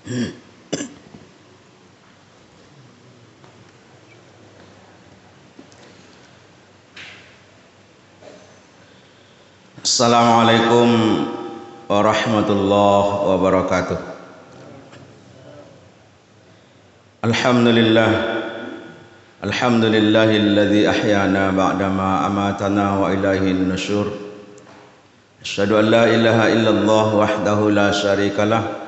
Assalamualaikum warahmatullahi wabarakatuh. Alhamdulillahilladzi ahyana ba'dama amatana wa ilaihin nusyur. Asyhadu an la ilaha illallah wahdahu la syarikalah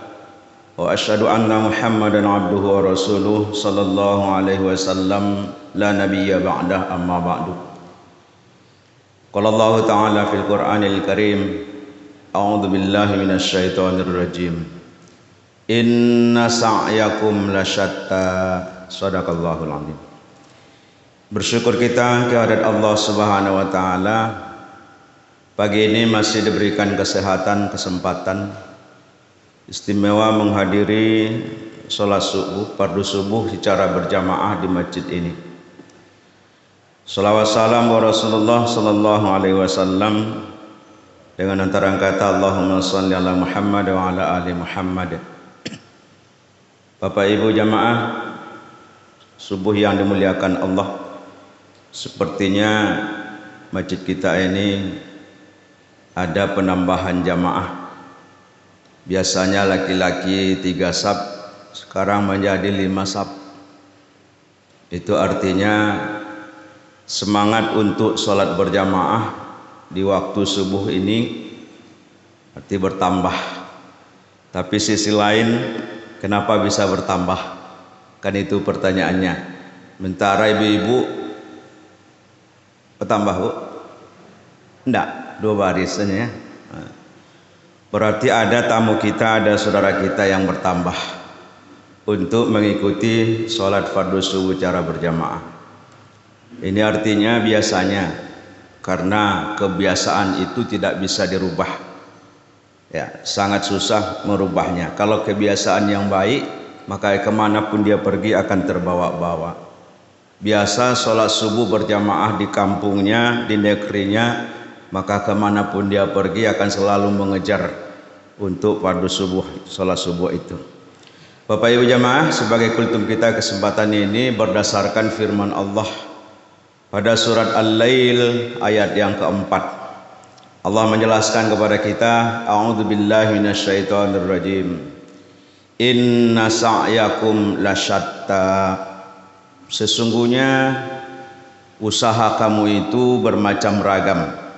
wa asyhadu anna Muhammadan abduhu wa rasuluh sallallahu alaihi wasallam la nabiyya ba'dah amma ba'du. Qala Allah ta'ala fil Qur'anil Karim, a'udzu billahi minasyaitonir rajim. Inna sa'yakum lasyatta. Shadaqallahul azim. Bersyukur kita kehadirat Allah Subhanahu wa taala. Pagi ini masih diberikan kesehatan, kesempatan istimewa menghadiri salat subuh, fardu subuh secara berjamaah di masjid ini. Salawat salam wa Rasulullah sallallahu alaihi wasallam dengan antara kata Allahumma shalli ala Muhammad wa ala ali Muhammad. Bapak Ibu jamaah subuh yang dimuliakan Allah, sepertinya masjid kita ini ada penambahan jamaah. Biasanya laki-laki 3 saf, sekarang menjadi 5 saf. Itu artinya semangat untuk sholat berjamaah di waktu subuh ini arti bertambah. Tapi sisi lain, kenapa bisa bertambah? Kan itu pertanyaannya. Mentara ibu-ibu bertambah, Bu? Enggak, 2 baris saja ya. Berarti ada tamu kita, ada saudara kita yang bertambah untuk mengikuti sholat fardu subuh secara berjamaah. Ini artinya biasanya, karena kebiasaan itu tidak bisa dirubah, ya, sangat susah merubahnya. Kalau kebiasaan yang baik, maka kemanapun dia pergi akan terbawa-bawa. Biasa sholat subuh berjamaah di kampungnya, di negerinya, maka kemanapun dia pergi akan selalu mengejar untuk fardu subuh, sholat subuh itu. Bapak Ibu jamaah, sebagai kultum kita kesempatan ini berdasarkan firman Allah pada surat Al-Lail ayat yang keempat. Allah menjelaskan kepada kita, a'udzubillahi minasyaitonir rajim. Inna sa'yakum lasyatta. Sesungguhnya usaha kamu itu bermacam ragam,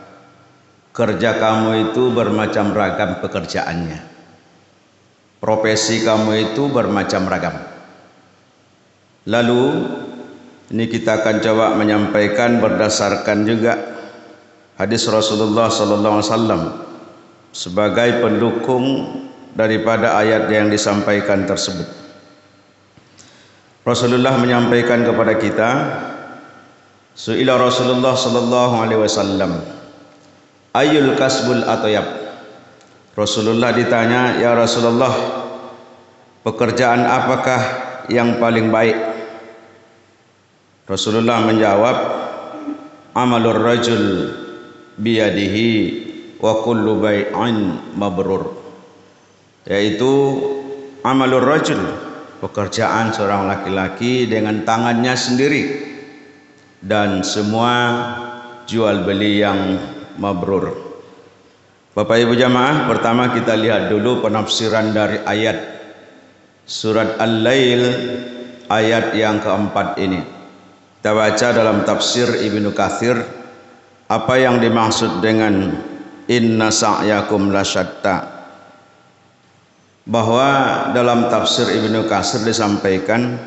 kerja kamu itu bermacam ragam pekerjaannya, profesi kamu itu bermacam ragam. Lalu ini kita akan coba menyampaikan berdasarkan juga hadis Rasulullah SAW sebagai pendukung daripada ayat yang disampaikan tersebut. Rasulullah menyampaikan kepada kita, su'ila Rasulullah sallallahu alaihi wasallam, ayyul kasbul atayab. Rasulullah ditanya, ya Rasulullah, pekerjaan apakah yang paling baik? Rasulullah menjawab, amalur rajul biyadihi wa kullu bai'in mabrur. Yaitu amalur rajul, pekerjaan seorang laki-laki dengan tangannya sendiri, dan semua jual beli yang mabrur. Bapak Ibu jamaah, pertama kita lihat dulu penafsiran dari ayat surat Al-Lail ayat yang keempat ini. Kita baca dalam tafsir Ibnu Katsir apa yang dimaksud dengan inna sa'yakum lasyatta. Bahwa dalam tafsir Ibnu Katsir disampaikan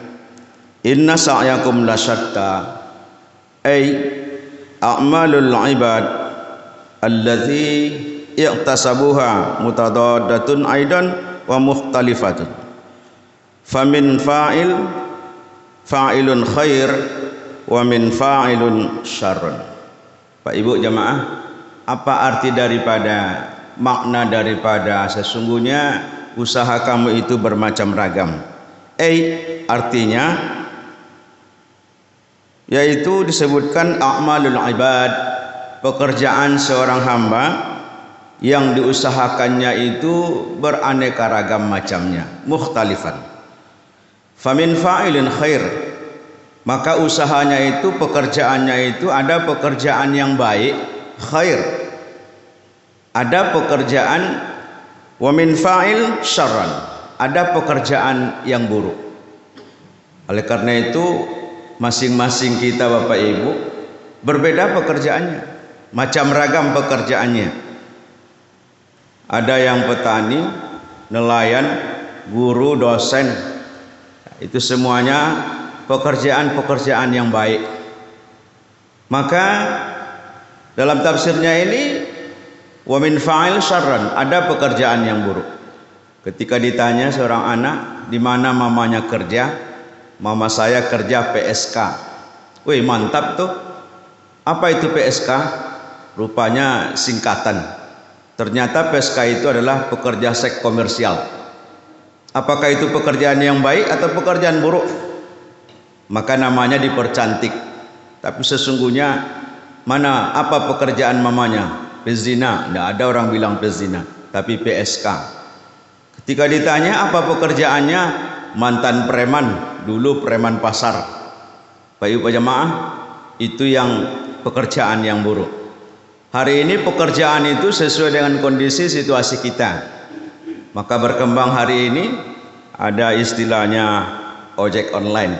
inna sa'yakum lasyatta ay a'malul ibad allati i'tasabuha mutadaddatun aidan wa mukhtalifatun famin fa'ilun khair wa min fa'ilun syarrun. Pak Ibu jamaah, apa arti daripada makna daripada sesungguhnya usaha kamu itu bermacam ragam? Artinya yaitu disebutkan a'malul ibad, pekerjaan seorang hamba yang diusahakannya itu beraneka ragam macamnya, mukhtalifan. Famin fa'ilin khair, maka usahanya itu, pekerjaannya itu ada pekerjaan yang baik, khair, ada pekerjaan wa min fa'il syarran, ada pekerjaan yang buruk. Oleh karena itu masing-masing kita Bapak Ibu berbeda pekerjaannya, macam ragam pekerjaannya. Ada yang petani, nelayan, guru, dosen, itu semuanya pekerjaan-pekerjaan yang baik. Maka dalam tafsirnya ini wa min fa'il syarran, ada pekerjaan yang buruk. Ketika ditanya seorang anak, di mana mamanya kerja? Mama saya kerja PSK. Wih, mantap tuh. Apa itu PSK? Rupanya singkatan. Ternyata PSK itu adalah pekerja seks komersial. Apakah itu pekerjaan yang baik atau pekerjaan buruk? Maka namanya dipercantik. Tapi sesungguhnya apa pekerjaan mamanya? Pezina. Tidak ada orang bilang pezina, tapi PSK. Ketika ditanya apa pekerjaannya, mantan preman, dulu preman pasar. Baik jemaah, itu yang pekerjaan yang buruk. Hari ini pekerjaan itu sesuai dengan kondisi situasi kita. Maka berkembang hari ini ada istilahnya ojek online.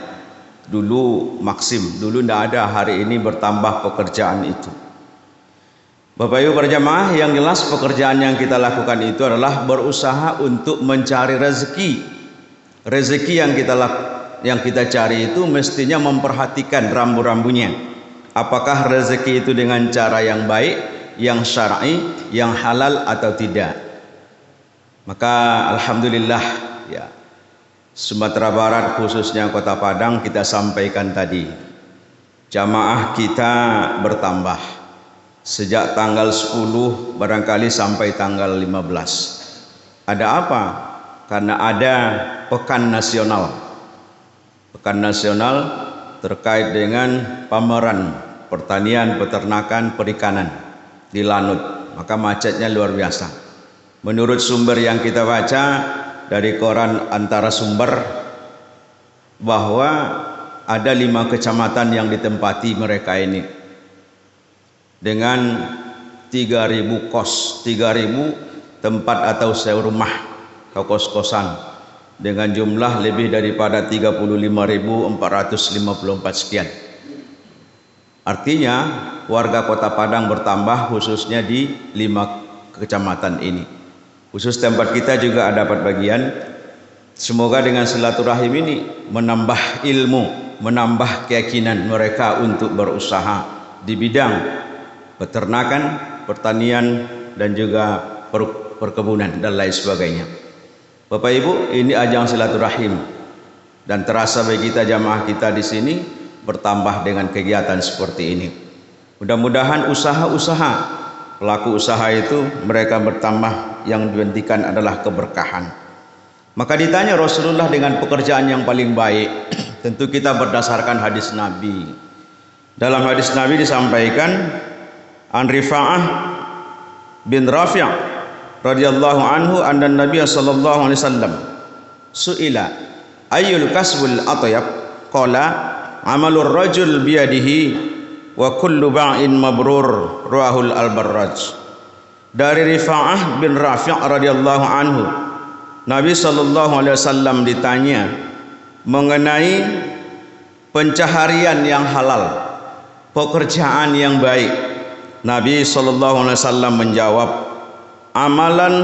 Dulu Maxim, dulu tidak ada, hari ini bertambah pekerjaan itu. Bapak Ibu berjamaah, yang jelas pekerjaan yang kita lakukan itu adalah berusaha untuk mencari rezeki. Rezeki yang kita cari itu mestinya memperhatikan rambu-rambunya. Apakah rezeki itu dengan cara yang baik, yang syar'i, yang halal atau tidak? Maka alhamdulillah ya, Sumatera Barat khususnya Kota Padang kita sampaikan tadi, jamaah kita bertambah sejak tanggal 10 barangkali sampai tanggal 15. Ada apa? Karena ada pekan nasional. Pekan nasional terkait dengan pameran pertanian, peternakan, perikanan di Lanut. Maka macetnya luar biasa. Menurut sumber yang kita baca dari koran Antara Sumber, bahwa ada 5 kecamatan yang ditempati mereka ini dengan 3.000 kos, 3.000 tempat atau sewa rumah atau kos-kosan dengan jumlah lebih daripada 35.454 sekian. Artinya warga Kota Padang bertambah khususnya di 5 kecamatan ini. Khusus tempat kita juga dapat bagian. Semoga dengan silaturahim ini menambah ilmu, menambah keyakinan mereka untuk berusaha di bidang peternakan, pertanian, dan juga perkebunan dan lain sebagainya. Bapak Ibu, ini ajang silaturahim dan terasa bagi kita jamaah kita di sini bertambah dengan kegiatan seperti ini. Mudah-mudahan usaha-usaha pelaku usaha itu mereka bertambah, yang dihentikan adalah keberkahan. Maka ditanya Rasulullah dengan pekerjaan yang paling baik, tentu kita berdasarkan hadis Nabi. Dalam hadis Nabi disampaikan an Rifa'ah bin Rafi' radhiyallahu anhu anna Nabi sallallahu alaihi wasallam suila ayyul kasbul atyab qala amalur rajul biyadihi wa kullu ba'in mabrur rawahul al-Barraj. Dari Rifa'ah bin Rafi' radhiyallahu anhu, Nabi sallallahu alaihi wasallam ditanya mengenai pencaharian yang halal, pekerjaan yang baik. Nabi sallallahu alaihi wasallam menjawab, amalan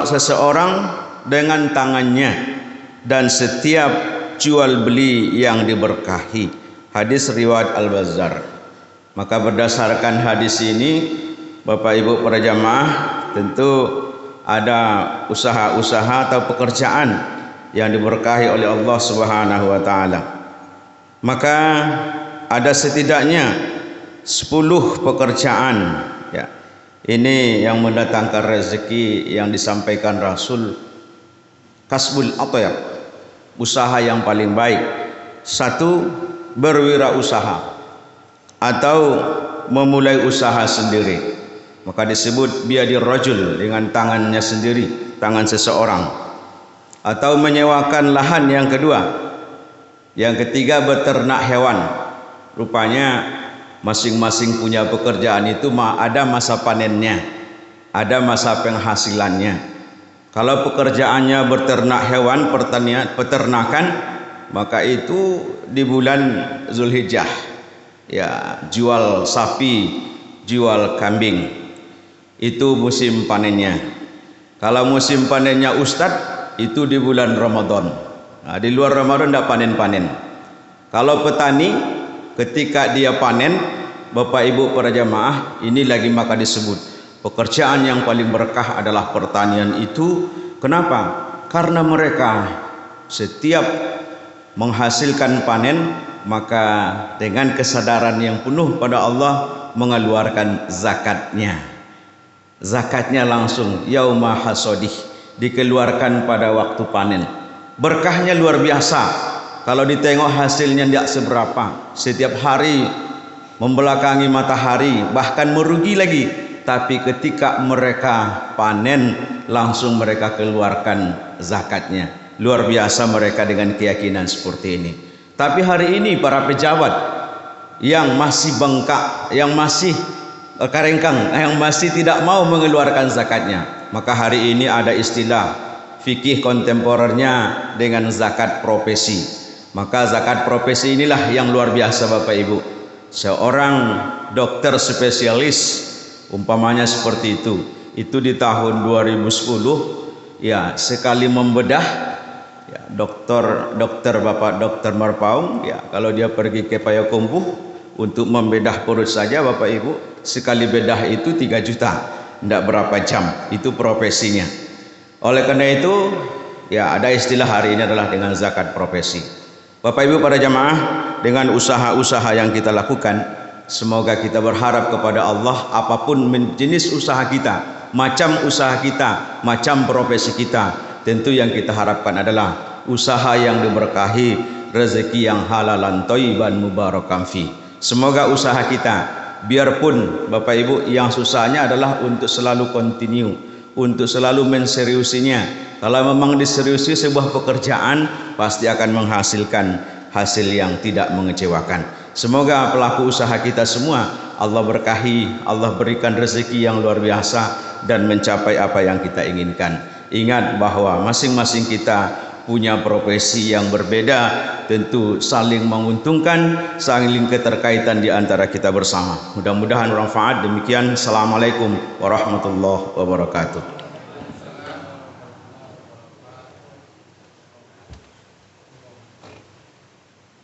seseorang dengan tangannya dan setiap jual beli yang diberkahi. Hadis riwayat Al-Bazzar. Maka berdasarkan hadis ini, Bapak Ibu para jamaah, tentu ada usaha-usaha atau pekerjaan yang diberkahi oleh Allah Subhanahu wa taala. Maka ada setidaknya 10 pekerjaan ya. Ini yang mendatangkan rezeki yang disampaikan Rasul. Kasbul atyab, usaha yang paling baik. 1, berwirausaha atau memulai usaha sendiri. maka disebut biadir rajul, dengan tangannya sendiri, tangan seseorang. Atau menyewakan lahan yang kedua. Yang ketiga beternak hewan. Rupanya masing-masing punya pekerjaan itu ada masa panennya, ada masa penghasilannya. Kalau pekerjaannya beternak hewan, peternakan, maka itu di bulan Zulhijjah, ya, jual sapi, jual kambing, itu musim panennya. Kalau musim panennya ustadz, itu di bulan Ramadan. Nah, di luar Ramadan tidak panen-panen. Kalau petani, ketika dia panen, Bapak Ibu para jamaah, ini lagi maka disebut pekerjaan yang paling berkah adalah pertanian itu. Kenapa? Karena mereka setiap menghasilkan panen, maka dengan kesadaran yang penuh pada Allah mengeluarkan zakatnya. Zakatnya langsung yauma hasodih, dikeluarkan pada waktu panen. Berkahnya luar biasa. Kalau ditengok hasilnya tidak seberapa, setiap hari membelakangi matahari, bahkan merugi lagi. Tapi ketika mereka panen, langsung mereka keluarkan zakatnya. Luar biasa mereka dengan keyakinan seperti ini. Tapi hari ini para pejabat yang masih bengkak, yang masih karengkang, yang masih tidak mau mengeluarkan zakatnya, maka hari ini ada istilah fikih kontemporernya dengan zakat profesi. Maka zakat profesi inilah yang luar biasa Bapak Ibu. Seorang dokter spesialis, umpamanya seperti itu di tahun 2010, ya, sekali membedah, ya, dokter Bapak Dokter Marpaung, ya, kalau dia pergi ke Payakumbuh untuk membedah perut saja Bapak Ibu, sekali bedah itu 3 juta, tidak berapa jam, itu profesinya. Oleh karena itu, ya, ada istilah hari ini adalah dengan zakat profesi. Bapak Ibu para jamaah, dengan usaha-usaha yang kita lakukan, semoga kita berharap kepada Allah, apapun jenis usaha kita, macam usaha kita, macam profesi kita, tentu yang kita harapkan adalah usaha yang diberkahi, rezeki yang halalan thayyiban mubarakan fi. Semoga usaha kita, biarpun Bapak Ibu yang susahnya adalah untuk selalu continue, untuk selalu menseriusinya. Kalau memang diseriusi sebuah pekerjaan, pasti akan menghasilkan hasil yang tidak mengecewakan. Semoga pelaku usaha kita semua Allah berkahi, Allah berikan rezeki yang luar biasa dan mencapai apa yang kita inginkan. Ingat bahwa masing-masing kita punya profesi yang berbeda, tentu saling menguntungkan, saling keterkaitan di antara kita bersama. Mudah-mudahan bermanfaat. Demikian, assalamualaikum warahmatullahi wabarakatuh.